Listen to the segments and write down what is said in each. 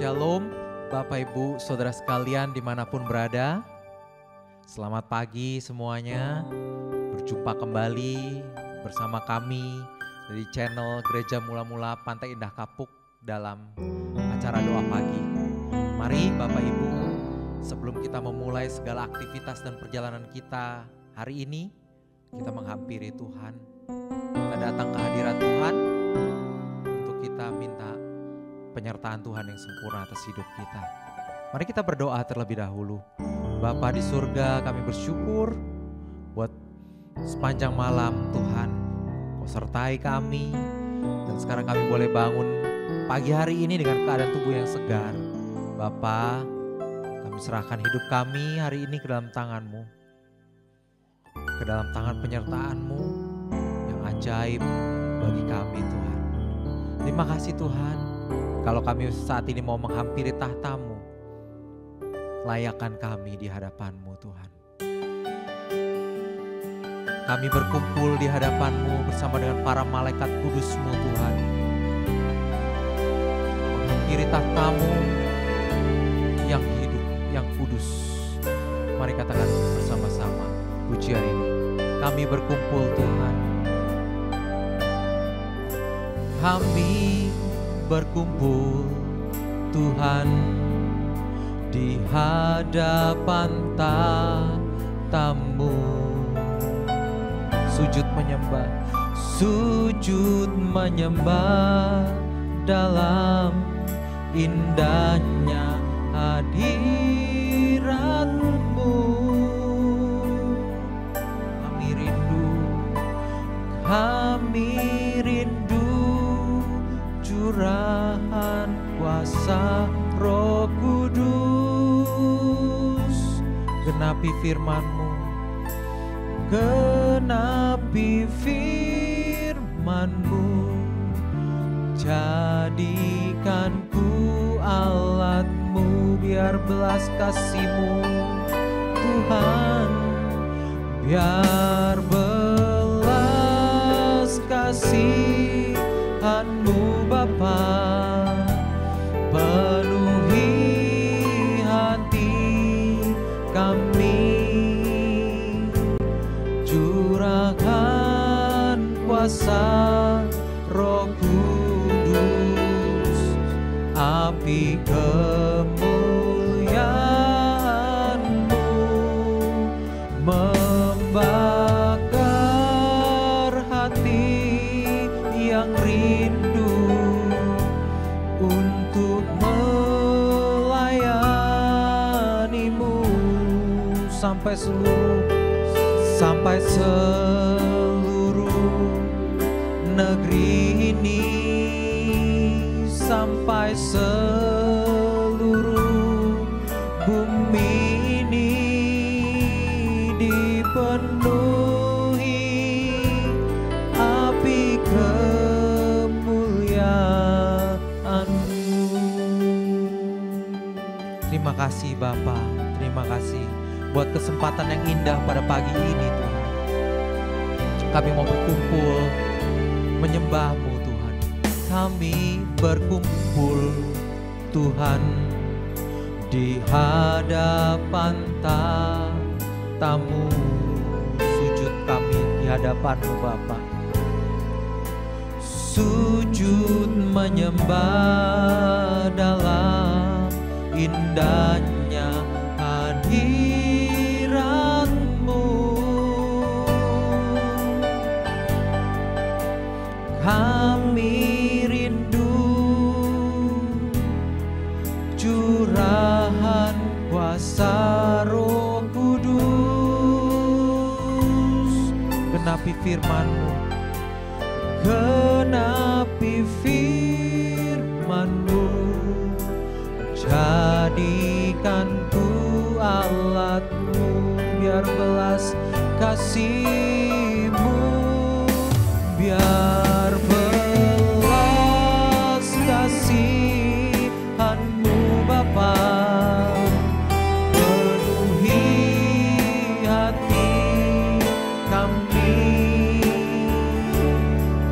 Shalom, Bapak Ibu, Saudara sekalian dimanapun berada. Selamat pagi semuanya. Berjumpa kembali bersama kami dari channel Gereja Mula-Mula Pantai Indah Kapuk dalam acara doa pagi. Mari Bapak Ibu, sebelum kita memulai segala aktivitas dan perjalanan kita hari ini, kita menghampiri Tuhan. Kita datang ke hadirat Tuhan untuk kita minta penyertaan Tuhan yang sempurna atas hidup kita. Mari kita berdoa terlebih dahulu. Bapa di surga, kami bersyukur buat sepanjang malam Tuhan. Kau sertai kami dan sekarang kami boleh bangun pagi hari ini dengan keadaan tubuh yang segar. Bapa, kami serahkan hidup kami hari ini ke dalam tangan-Mu. Ke dalam tangan penyertaan-Mu yang ajaib bagi kami Tuhan. Terima kasih Tuhan. Kalau kami saat ini mau menghampiri tahta-Mu, layakkan kami di hadapan-Mu Tuhan. Kami berkumpul di hadapan-Mu bersama dengan para malaikat kudus-Mu Tuhan. Menghampiri tahta-Mu yang hidup, yang kudus. Mari katakan bersama-sama pujian ini. Kami berkumpul Tuhan. Kami berkumpul Tuhan di hadapan tahta-Mu, sujud menyembah dalam indahnya hadirat-Mu. Kami rindu curahan kuasa Roh Kudus. Genapi firman-Mu, jadikan ku alat-Mu, biar belas kasih-Mu Tuhan, biar belas kasihan-Mu Bapa penuhi hati kami, curahkan kuasa Roh Kudus, api kemuliaan-Mu membakar hati yang rindu untuk melayani-Mu sampai seluruh negeri ini, sampai seluruh bumi ini dipenuhi api kemuliaan-Mu. Terima kasih Bapa, terima kasih buat kesempatan yang indah pada pagi ini Tuhan. Kami mau berkumpul menyembah-Mu Tuhan. Kami berkumpul Tuhan di hadapan tahta-Mu, sujud kami di hadapan-Mu Bapa. Sujud menyembah dalam indahnya hadirat-Mu. Kami rindu curahan kuasa Roh Kudus. Genapi firman-Mu, jadikan ku alat-Mu, biar belas kasih-Mu, biar belas kasihan-Mu Bapa penuhi hati kami,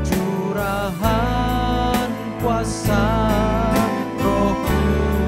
curahan kuasa Roh Kudus.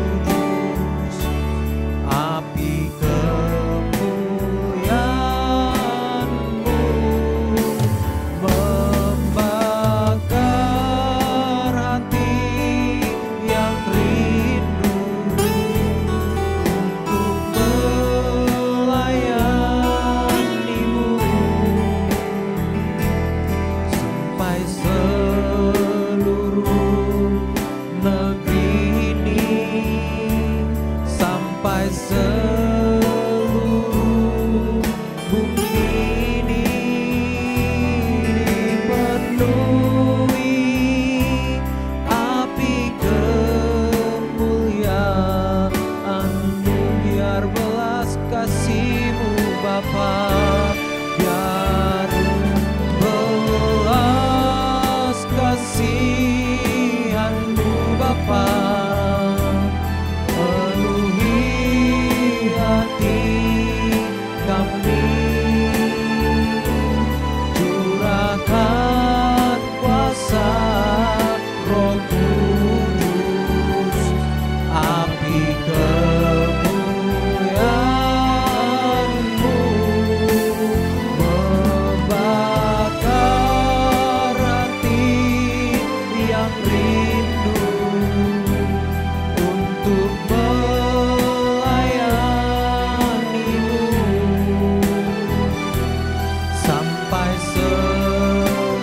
yang rindu untuk melayani-Mu sampai seluruh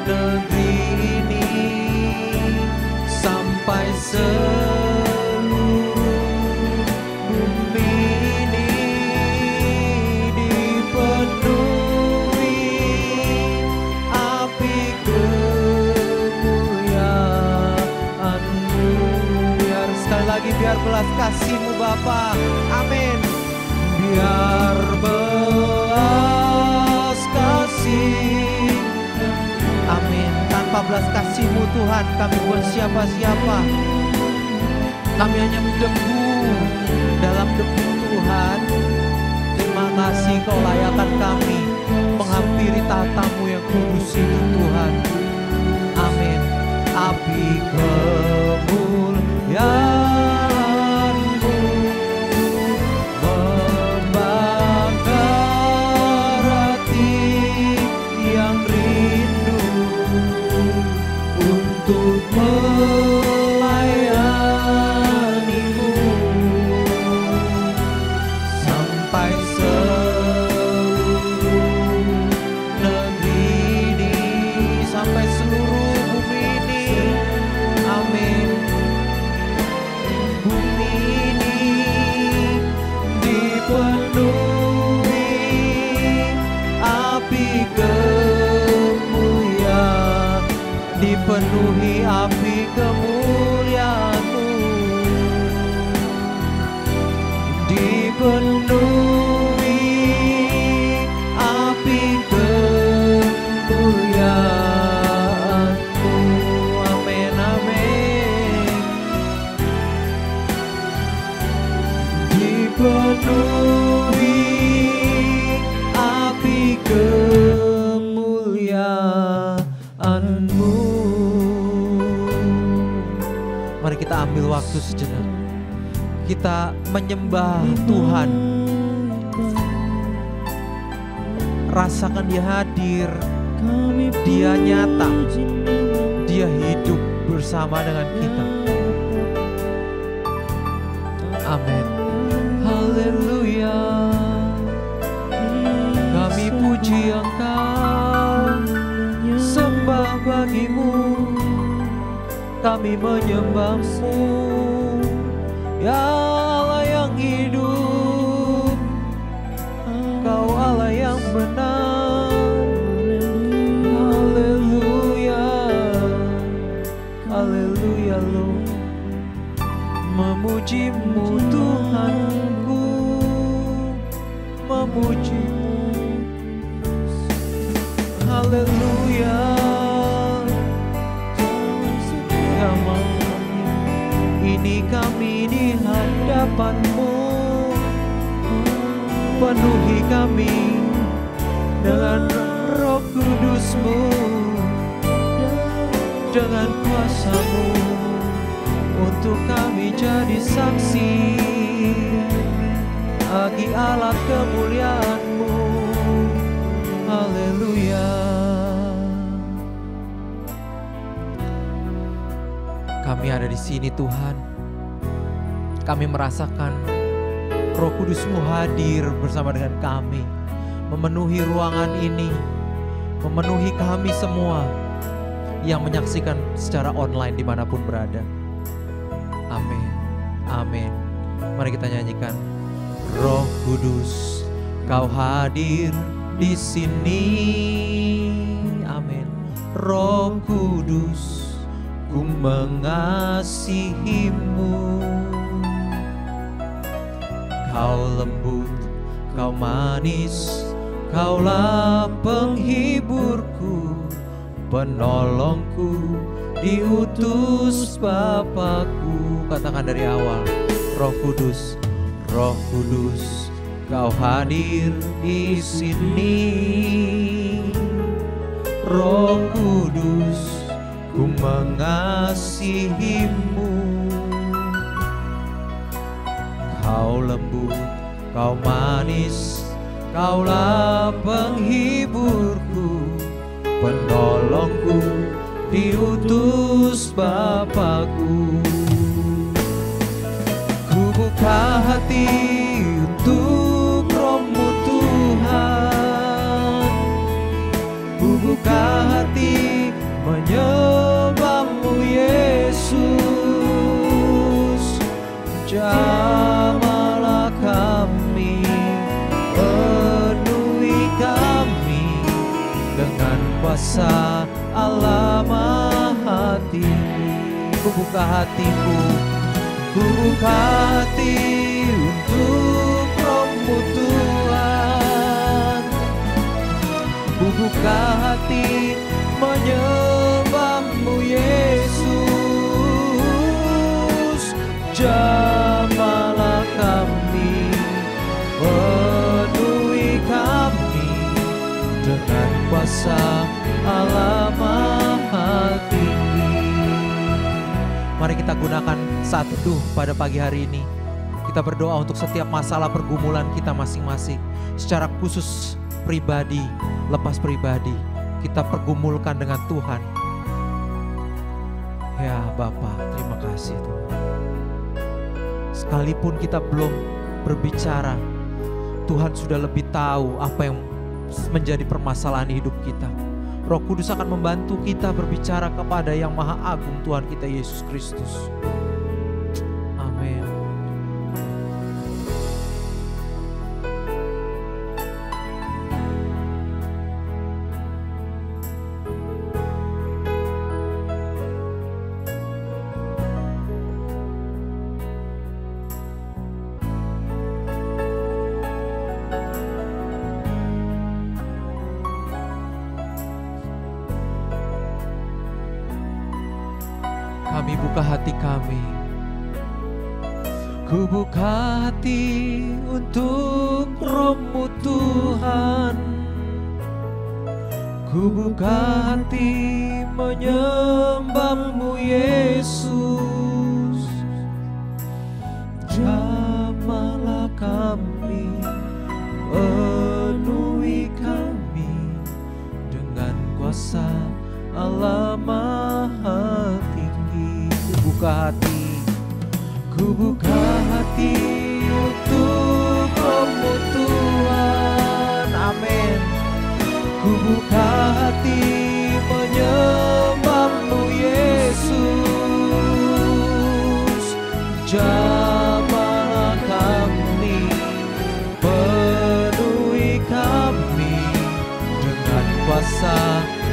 negeri ini, sampai seluruh bumi ini dipenuhi api kemuliaan-Mu. Biar sekali lagi, biar belas kasih-Mu Bapa, amin. Biar belas kasih, amin. Tanpa belas kasih-Mu Tuhan, kami bukan siapa-siapa. Kami hanya debu dalam debu Tuhan. Terima kasih Kau layakkan kami menghampiri tahta-Mu yang kudus itu Tuhan. Amin. Api kemuliaan-Mu membakar hati yang rindu untuk melayani-Mu sampai seluruh negeri ini, sampai seluruh bumi ini, amin. Bumi ini dipenuhi api kemuliaan, dipenuhi api kemuliaan-Mu, dipenuhi api kemuliaan-Mu, amin, amin. Dipenuhi api kemuliaan-Mu. Mari kita ambil waktu sejenak, kita menyembah Tuhan. Rasakan Dia hadir, Dia nyata, Dia hidup bersama dengan kita. Amin. Haleluya. Kami puji Engkau, sembah bagi-Mu, kami menyembah-Mu, ya Allah yang hidup, Kau Allah yang benar. Haleluya, haleluya Lord. Memuji-Mu Tuhanku, memuji-Mu. Haleluya. Ini kami di hadapan-Mu, penuhi kami dengan Roh Kudus-Mu, dengan kuasa-Mu, untuk kami jadi saksi bagi alat kemuliaan-Mu. Haleluya. Kami ada di sini Tuhan. Kami merasakan Roh Kudus-Mu hadir bersama dengan kami, memenuhi ruangan ini, memenuhi kami semua yang menyaksikan secara online dimanapun berada. Amin, amin. Mari kita nyanyikan. Roh Kudus, Kau hadir di sini. Amin. Roh Kudus, ku mengasihi-Mu. Kau lembut, Kau manis, Kaulah penghiburku, penolongku, diutus Bapakku. Katakan dari awal. Roh Kudus, Roh Kudus, Kau hadir di sini. Roh Kudus, ku mengasihi-Mu. Kau lembut, Kau manis, Kaulah penghiburku, penolongku, diutus Bapakku. Ku buka hati untuk Roh-Mu Tuhan, ku buka hati menyembah-Mu Yesus. Jamahlah kami, penuhi kami dengan kuasa Allah Maha Tinggi. Ku buka hatiku, ku buka hati untuk Roh-Mu Tuhan, ku buka hati menyembah-Mu Yesus. Jamahlah kami, penuhi kami dengan kuasa Allah Maha Tinggi. Mari kita gunakan saat teduh pada pagi hari ini. Kita berdoa untuk setiap masalah pergumulan kita masing-masing. Secara khusus pribadi, lepas pribadi, kita pergumulkan dengan Tuhan. Ya Bapa, terima kasih Tuhan. Sekalipun kita belum berbicara, Tuhan sudah lebih tahu apa yang menjadi permasalahan hidup kita. Roh Kudus akan membantu kita berbicara kepada Yang Maha Agung, Tuhan kita Yesus Kristus. Amin. Kami buka hati kami, ku buka hati untuk Roh-Mu Tuhan, ku buka hati menyembah-Mu Yesus. Jamahlah kami, penuhi kami dengan kuasa Allah Maha Tinggi. Buka hati, ku buka hati untuk Roh-Mu Tuhan. Amin. Ku buka hati menyembah-Mu Yesus. Jamahlah kami, penuhi kami dengan kuasa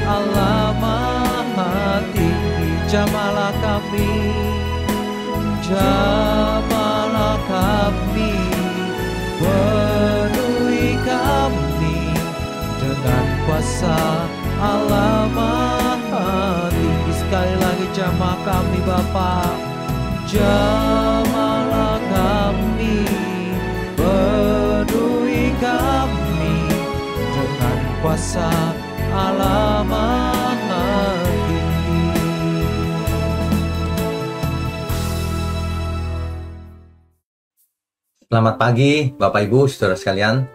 Allah Maha Tinggi. Jamahlah kami, jamahlah kami, penuhi kami dengan kuasa Allah Maha Tinggi. Sekali lagi jamah kami Bapa, jamahlah kami, penuhi kami dengan kuasa Allah Maha Tinggi. Selamat pagi Bapak Ibu Saudara sekalian.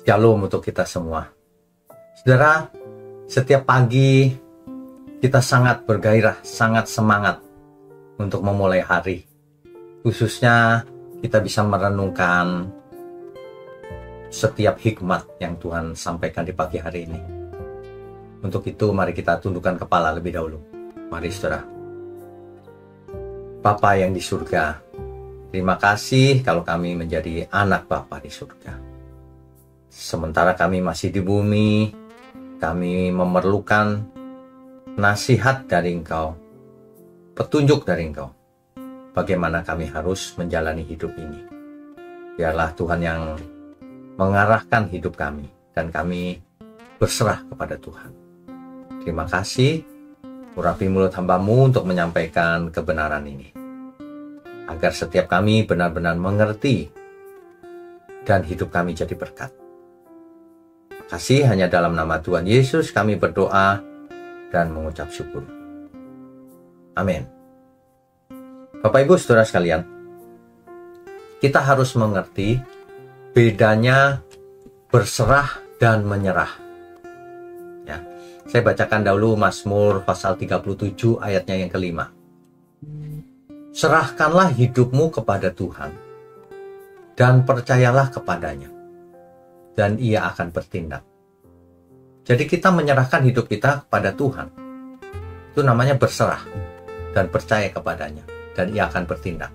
Shalom untuk kita semua. Saudara, setiap pagi kita sangat bergairah, sangat semangat untuk memulai hari. Khususnya kita bisa merenungkan setiap hikmat yang Tuhan sampaikan di pagi hari ini. Untuk itu mari kita tundukkan kepala lebih dahulu. Mari saudara. Bapa yang di surga, terima kasih kalau kami menjadi anak Bapa di surga. Sementara kami masih di bumi, kami memerlukan nasihat dari Engkau, petunjuk dari Engkau, bagaimana kami harus menjalani hidup ini. Biarlah Tuhan yang mengarahkan hidup kami, dan kami berserah kepada Tuhan. Terima kasih, urapi mulut hamba-Mu untuk menyampaikan kebenaran ini, agar setiap kami benar-benar mengerti dan hidup kami jadi berkat. Kasih hanya dalam nama Tuhan Yesus kami berdoa dan mengucap syukur. Amin. Bapak Ibu Saudara sekalian, kita harus mengerti bedanya berserah dan menyerah. Ya. Saya bacakan dahulu Mazmur pasal 37 ayatnya yang kelima. Serahkanlah hidupmu kepada Tuhan dan percayalah kepadanya, dan Ia akan bertindak. Jadi kita menyerahkan hidup kita kepada Tuhan. Itu namanya berserah dan percaya kepadanya, dan Ia akan bertindak.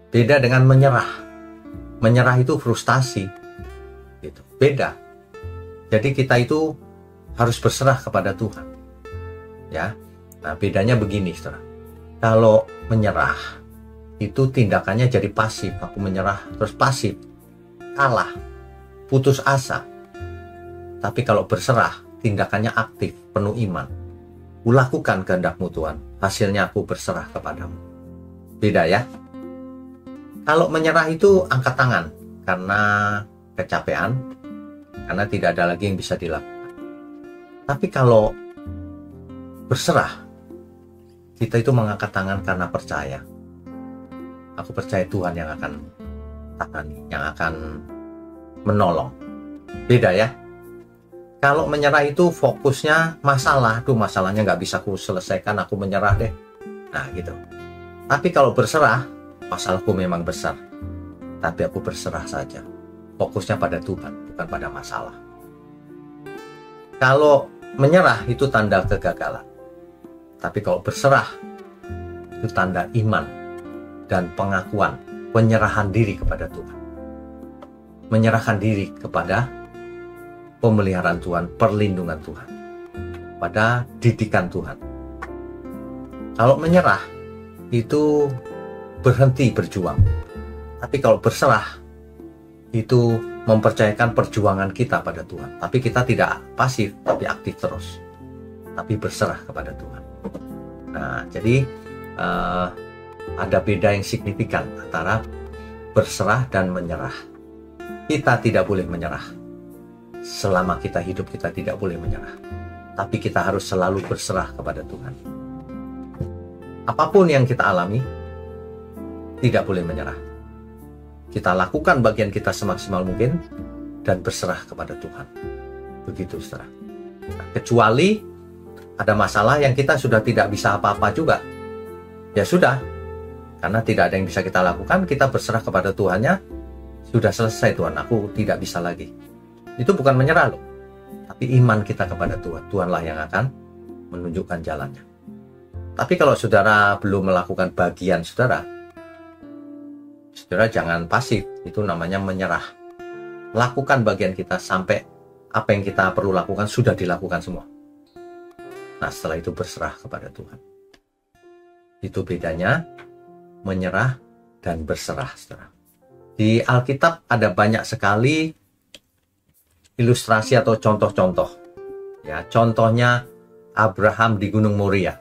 Beda dengan menyerah. Menyerah itu frustasi. Gitu. Beda. Jadi kita itu harus berserah kepada Tuhan. Ya. Nah, bedanya begini, Saudara. Kalau menyerah itu tindakannya jadi pasif. Aku menyerah terus pasif. Kalah. Putus asa. Tapi kalau berserah, tindakannya aktif, penuh iman. Kulakukan kehendak-Mu Tuhan, hasilnya aku berserah kepadamu. Beda ya. Kalau menyerah itu angkat tangan karena kecapean, karena tidak ada lagi yang bisa dilakukan. Tapi kalau berserah, kita itu mengangkat tangan karena percaya. Aku percaya Tuhan yang akan tangani, yang akan menolong. Beda ya. Kalau menyerah itu fokusnya masalah. Tuh masalahnya nggak bisa aku selesaikan, aku menyerah deh. Nah gitu. Tapi kalau berserah, masalahku memang besar. Tapi aku berserah saja. Fokusnya pada Tuhan, bukan pada masalah. Kalau menyerah itu tanda kegagalan. Tapi kalau berserah, itu tanda iman dan pengakuan, penyerahan diri kepada Tuhan. Menyerahkan diri kepada pemeliharaan Tuhan, perlindungan Tuhan, pada didikan Tuhan. Kalau menyerah, itu berhenti berjuang. Tapi kalau berserah, itu mempercayakan perjuangan kita pada Tuhan. Tapi kita tidak pasif, tapi aktif terus. Tapi berserah kepada Tuhan. Nah, jadi ada beda yang signifikan antara berserah dan menyerah. Kita tidak boleh menyerah. Selama kita hidup, kita tidak boleh menyerah. Tapi kita harus selalu berserah kepada Tuhan. Apapun yang kita alami, tidak boleh menyerah. Kita lakukan bagian kita semaksimal mungkin dan berserah kepada Tuhan. Begitu, saudara. Nah, kecuali ada masalah yang kita sudah tidak bisa apa-apa juga. Ya sudah, karena tidak ada yang bisa kita lakukan, kita berserah kepada Tuhannya. Sudah selesai Tuhan, aku tidak bisa lagi. Itu bukan menyerah loh, tapi iman kita kepada Tuhan. Tuhanlah yang akan menunjukkan jalannya. Tapi kalau saudara belum melakukan bagian saudara jangan pasif. Itu namanya menyerah. Lakukan bagian kita sampai apa yang kita perlu lakukan sudah dilakukan semua. Nah, setelah itu berserah kepada Tuhan. Itu bedanya menyerah dan berserah, saudara. Di Alkitab ada banyak sekali ilustrasi atau contoh-contoh. Ya, contohnya Abraham di Gunung Moria.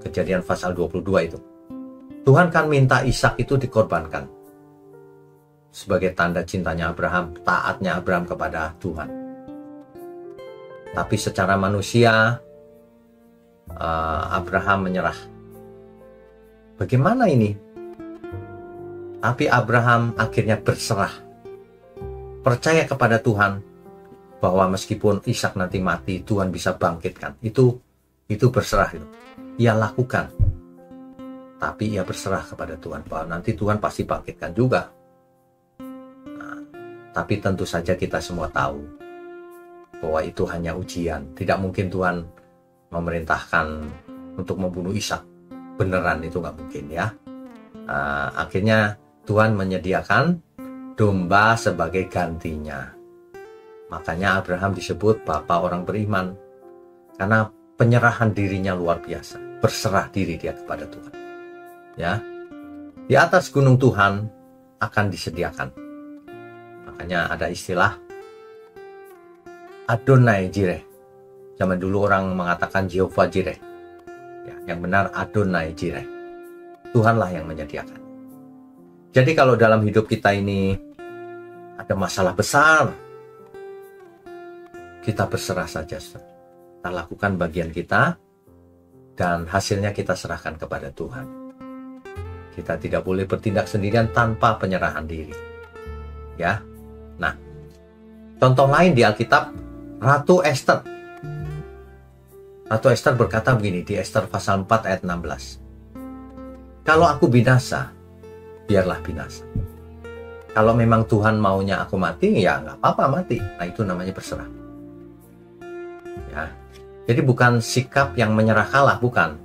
Kejadian pasal 22 itu. Tuhan kan minta Ishak itu dikorbankan. Sebagai tanda cintanya Abraham, taatnya Abraham kepada Tuhan. Tapi secara manusia, Abraham menyerah. Bagaimana ini? Tapi Abraham akhirnya berserah. Percaya kepada Tuhan bahwa meskipun Ishak nanti mati, Tuhan bisa bangkitkan. Itu berserah itu. Ia lakukan. Tapi ia berserah kepada Tuhan bahwa nanti Tuhan pasti bangkitkan juga. Nah, tapi tentu saja kita semua tahu bahwa itu hanya ujian. Tidak mungkin Tuhan memerintahkan untuk membunuh Ishak. Beneran itu nggak mungkin ya. Akhirnya Tuhan menyediakan domba sebagai gantinya. Makanya Abraham disebut bapa orang beriman. Karena penyerahan dirinya luar biasa. Berserah diri dia kepada Tuhan. Ya, di atas gunung Tuhan akan disediakan. Makanya ada istilah Adonai Jireh. Zaman dulu orang mengatakan Jehovah Jireh. Ya, yang benar Adonai Jireh. Tuhanlah yang menyediakan. Jadi kalau dalam hidup kita ini ada masalah besar, kita berserah saja. Kita lakukan bagian kita dan hasilnya kita serahkan kepada Tuhan. Kita tidak boleh bertindak sendirian tanpa penyerahan diri. Ya. Nah, contoh lain di Alkitab, Ratu Esther Ratu Ester berkata begini di Ester pasal 4 ayat 16. Kalau aku binasa, biarlah binasa. Kalau memang Tuhan maunya aku mati, ya nggak apa-apa mati. Nah, itu namanya berserah. Ya. Jadi bukan sikap yang menyerah kalah, bukan.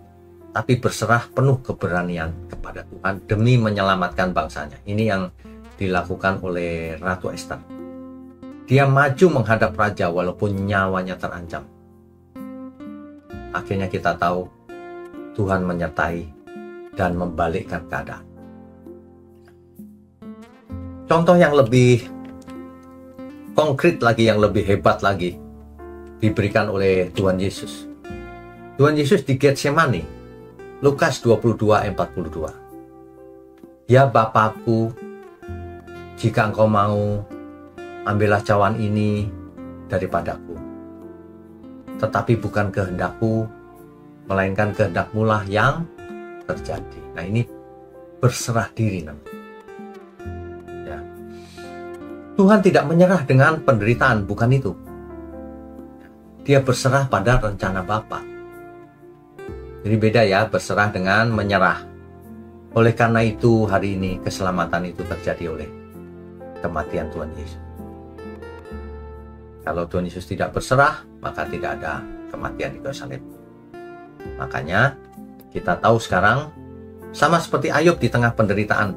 Tapi berserah penuh keberanian kepada Tuhan demi menyelamatkan bangsanya. Ini yang dilakukan oleh Ratu Ester. Dia maju menghadap raja walaupun nyawanya terancam. Akhirnya kita tahu Tuhan menyertai dan membalikkan keadaan. Contoh yang lebih konkret lagi, yang lebih hebat lagi, diberikan oleh Tuhan Yesus. Tuhan Yesus di Getsemani, Lukas 22 ayat 42. Ya Bapakku, jika engkau mau, ambillah cawan ini daripadaku. Tetapi bukan kehendakku, melainkan kehendakmu lah yang terjadi. Nah, ini berserah diri namanya. Ya. Tuhan tidak menyerah dengan penderitaan, bukan itu. Dia berserah pada rencana Bapa. Jadi beda ya, berserah dengan menyerah. Oleh karena itu hari ini keselamatan itu terjadi oleh kematian Tuhan Yesus. Kalau Tuhan Yesus tidak berserah, maka tidak ada kematian di kayu salib. Makanya kita tahu sekarang, sama seperti Ayub di tengah penderitaan.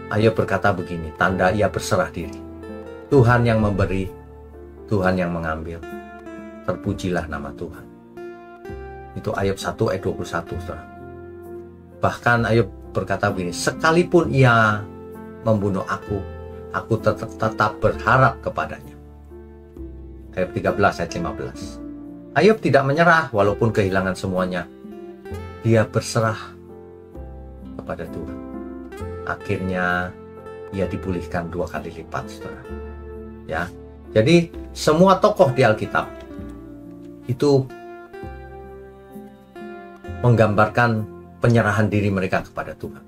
Ayub berkata begini, tanda ia berserah diri. Tuhan yang memberi, Tuhan yang mengambil. Terpujilah nama Tuhan. Itu Ayub 1 ayat 21. Saudara. Bahkan Ayub berkata begini, sekalipun ia membunuh aku tetap berharap kepadanya. Ayub 13 ayat 15. Ayub tidak menyerah walaupun kehilangan semuanya. Dia berserah kepada Tuhan. Akhirnya ia dipulihkan 2 kali lipat, saudara. Ya. Jadi semua tokoh di Alkitab itu menggambarkan penyerahan diri mereka kepada Tuhan.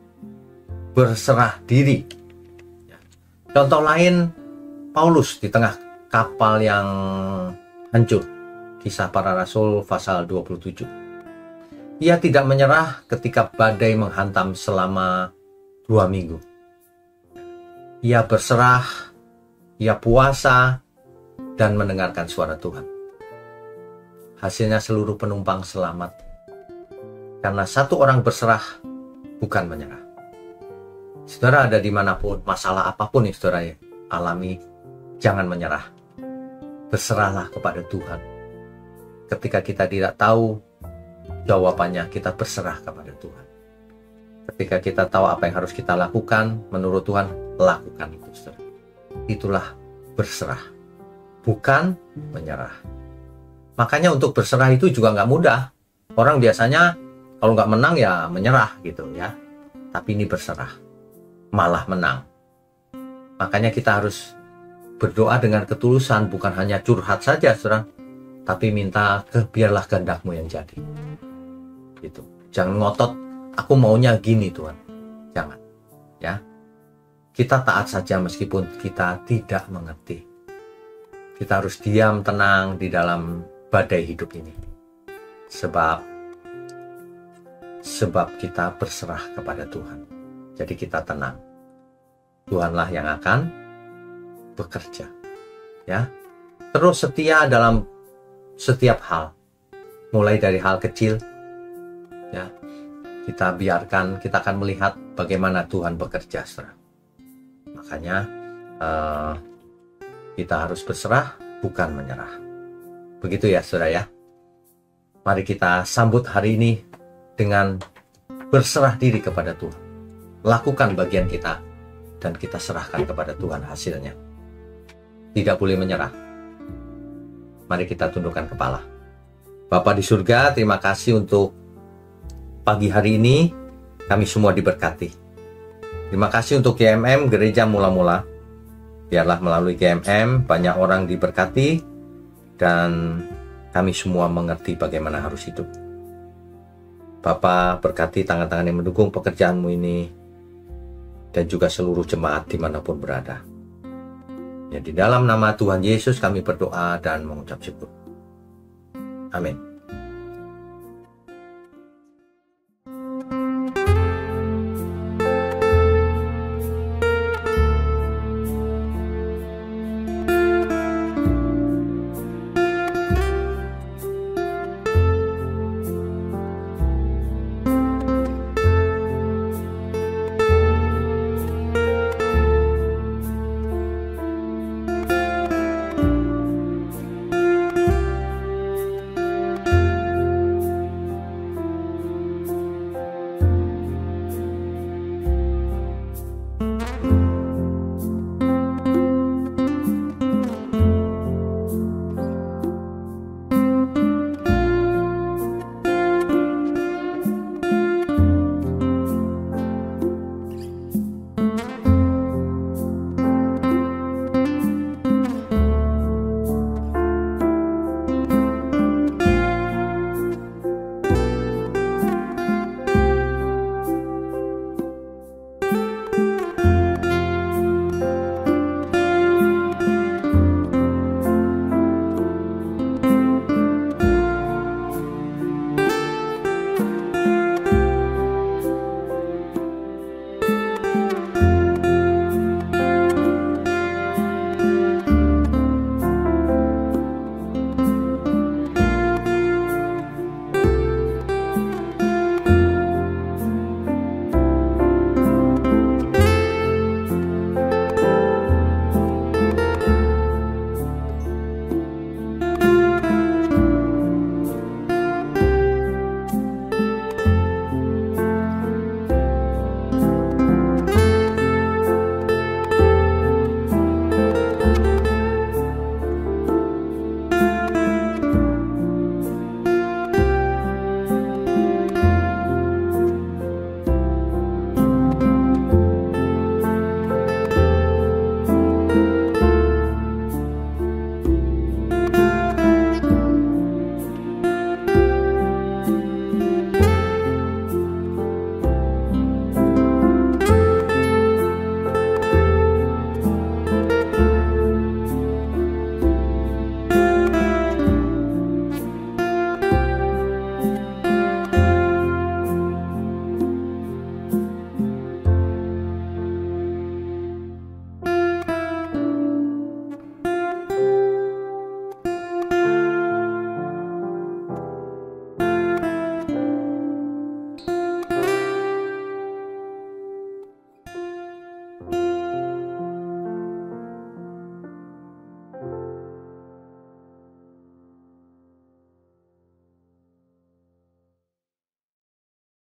Berserah diri. Ya. Contoh lain, Paulus di tengah kapal yang hancur. Kisah Para Rasul pasal 27. Ia tidak menyerah ketika badai menghantam selama 2 minggu. Ia berserah, ia puasa, dan mendengarkan suara Tuhan. Hasilnya seluruh penumpang selamat. Karena satu orang berserah, bukan menyerah. Saudara ada dimanapun, masalah apapun yang saudara alami, jangan menyerah. Berserahlah kepada Tuhan. Ketika kita tidak tahu jawabannya, kita berserah kepada Tuhan. Ketika kita tahu apa yang harus kita lakukan, menurut Tuhan, lakukan itu, saudara. Itulah berserah, bukan menyerah. Makanya untuk berserah itu juga nggak mudah. Orang biasanya kalau nggak menang ya menyerah gitu ya. Tapi ini berserah, malah menang. Makanya kita harus berdoa dengan ketulusan, bukan hanya curhat saja, saudara. Tapi minta biarlah kehendak-Mu yang jadi. Gitu. Jangan ngotot, aku maunya gini Tuhan. Jangan. Ya. Kita taat saja meskipun kita tidak mengerti. Kita harus diam tenang di dalam badai hidup ini. Sebab kita berserah kepada Tuhan. Jadi kita tenang. Tuhanlah yang akan bekerja. Ya. Terus setia dalam setiap hal, mulai dari hal kecil, ya, kita biarkan, kita akan melihat bagaimana Tuhan bekerja, saudara. Makanya kita harus berserah, bukan menyerah. Begitu ya, saudara ya. Mari kita sambut hari ini dengan berserah diri kepada Tuhan. Lakukan bagian kita dan kita serahkan kepada Tuhan hasilnya. Tidak boleh menyerah. Mari kita tundukkan kepala. Bapa di surga, terima kasih untuk pagi hari ini. Kami semua diberkati. Terima kasih untuk GMM, Gereja Mula-Mula. Biarlah melalui GMM banyak orang diberkati dan kami semua mengerti bagaimana harus hidup. Bapa, berkati tangan-tangan yang mendukung pekerjaan-Mu ini dan juga seluruh jemaat dimanapun berada. Ya, di dalam nama Tuhan Yesus kami berdoa dan mengucap syukur. Amin.